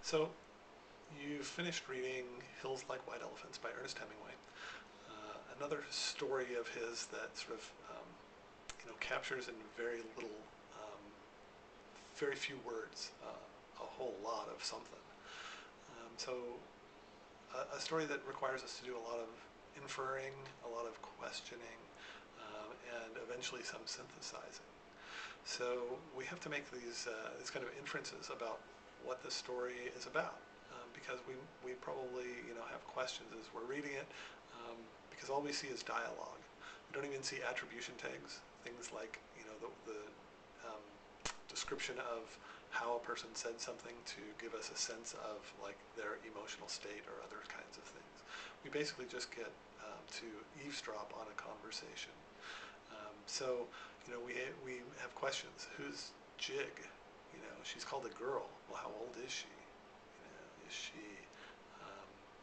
So you finished reading Hills Like White Elephants by Ernest Hemingway, another story of his that sort of captures in very little, um, very few words, a whole lot of something. So a story that requires us to do a lot of inferring, a lot of questioning, and eventually some synthesizing. So we have to make these kind of inferences about what the story is about, because we probably have questions as we're reading it, because all we see is dialogue. We don't even see attribution tags, things like the um, description of how a person said something to give us a sense of like their emotional state or other kinds of things. We basically just get to eavesdrop on a conversation. So we have questions. Who's Jig? She's called a girl. Well, how old is she? Is she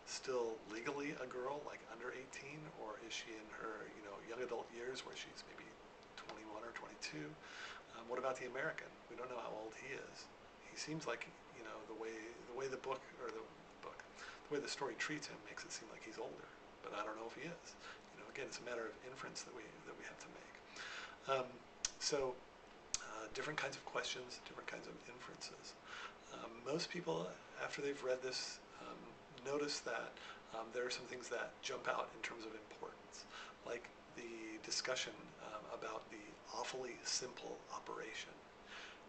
still legally a girl, like under 18, or is she in her young adult years where she's maybe 21 or 22? What about the American? We don't know how old he is. He seems like the book or the way the story treats him makes it seem like he's older, but I don't know if he is. Again, it's a matter of inference that we have to make. Different kinds of questions, different kinds of inferences. Most people, after they've read this, notice that there are some things that jump out in terms of importance, like the discussion about the awfully simple operation.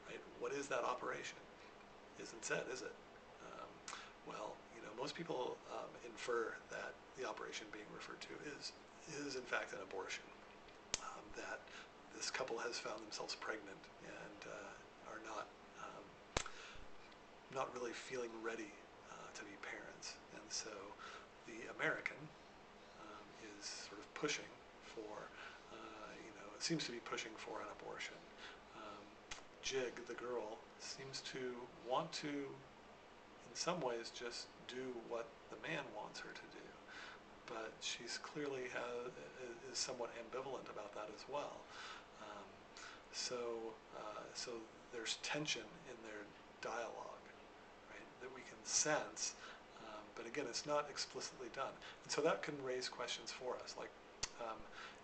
Right? What is that operation? Isn't said, is it? Well, most people infer that the operation being referred to is in fact an abortion. That this couple has found themselves pregnant and are not really feeling ready to be parents, and so the American is sort of pushing for, it seems to be pushing for an abortion. Jig, the girl, seems to want to, in some ways, just do what the man wants her to do, but she's clearly is somewhat ambivalent about that as well. Um, so there's tension in their dialogue, right, that we can sense, but again, it's not explicitly done. And so that can raise questions for us, like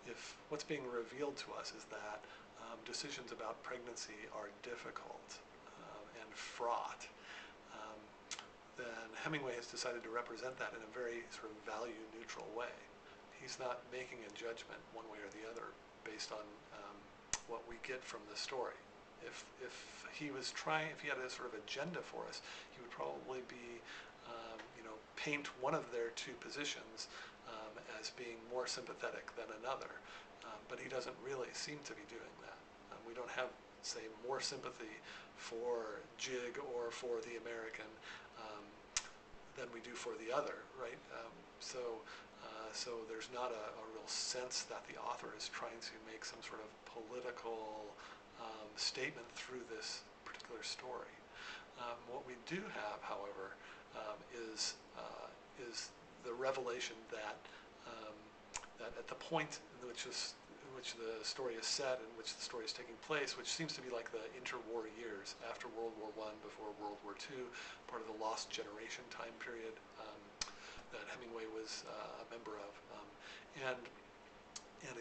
if what's being revealed to us is that decisions about pregnancy are difficult and fraught, then Hemingway has decided to represent that in a very sort of value-neutral way. He's not making a judgment one way or the other based on what we get from the story. If he was trying, if he had a sort of agenda for us, he would probably be, paint one of their two positions as being more sympathetic than another. But he doesn't really seem to be doing that. We don't have, say, more sympathy for Jig or for the American than we do for the other, right? So there's not a real sense that the author is trying to make some sort of political statement through this particular story. What we do have, however, is the revelation that at the point in which the story is set, in which the story is taking place, which seems to be like the interwar years after World War I, before World War II, part of the Lost Generation time period that Hemingway was a member of, and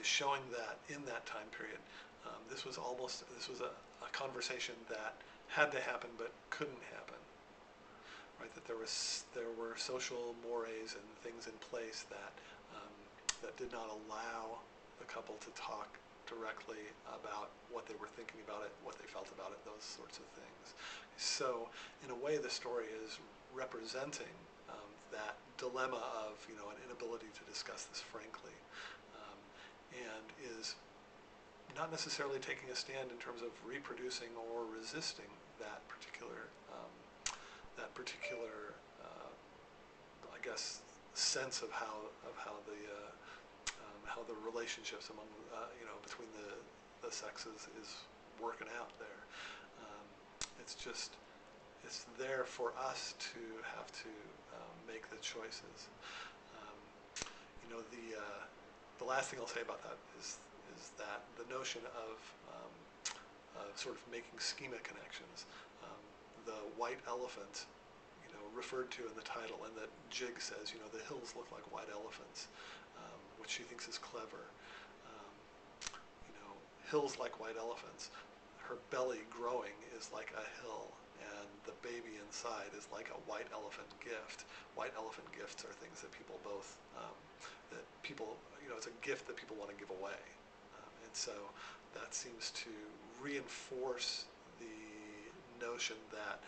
is showing that in that time period, this was a conversation that had to happen but couldn't happen. Right, that there were social mores and things in place that did not allow the couple to talk directly about what they were thinking about it, what they felt about it, those sorts of things. So in a way, the story is representing that dilemma of an inability to discuss this frankly, and is not necessarily taking a stand in terms of reproducing or resisting that particular I guess, sense of how the relationships among between the sexes is working out there. It's there for us to have to make the choices. The last thing I'll say about that is that the notion of sort of making schema connections. The white elephant, referred to in the title, and that Jig says, the hills look like white elephants, which she thinks is clever. Um, Hills like white elephants. Her belly growing is like a hill, and the baby inside is like a white elephant gift. White elephant gifts are things that people it's a gift that people want to give away. And so that seems to reinforce the notion that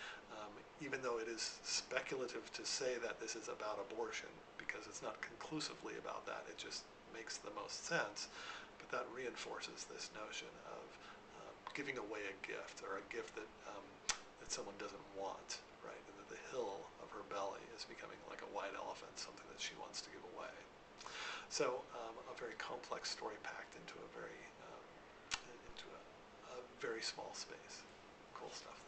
even though it is speculative to say that this is about abortion, because it's not conclusively about that, it just makes the most sense, but that reinforces this notion of giving away a gift, or a gift that someone doesn't want, right? And that the hill of her belly is becoming like a white elephant, something that she wants to give away. So a very complex story packed into a very small space. Cool stuff.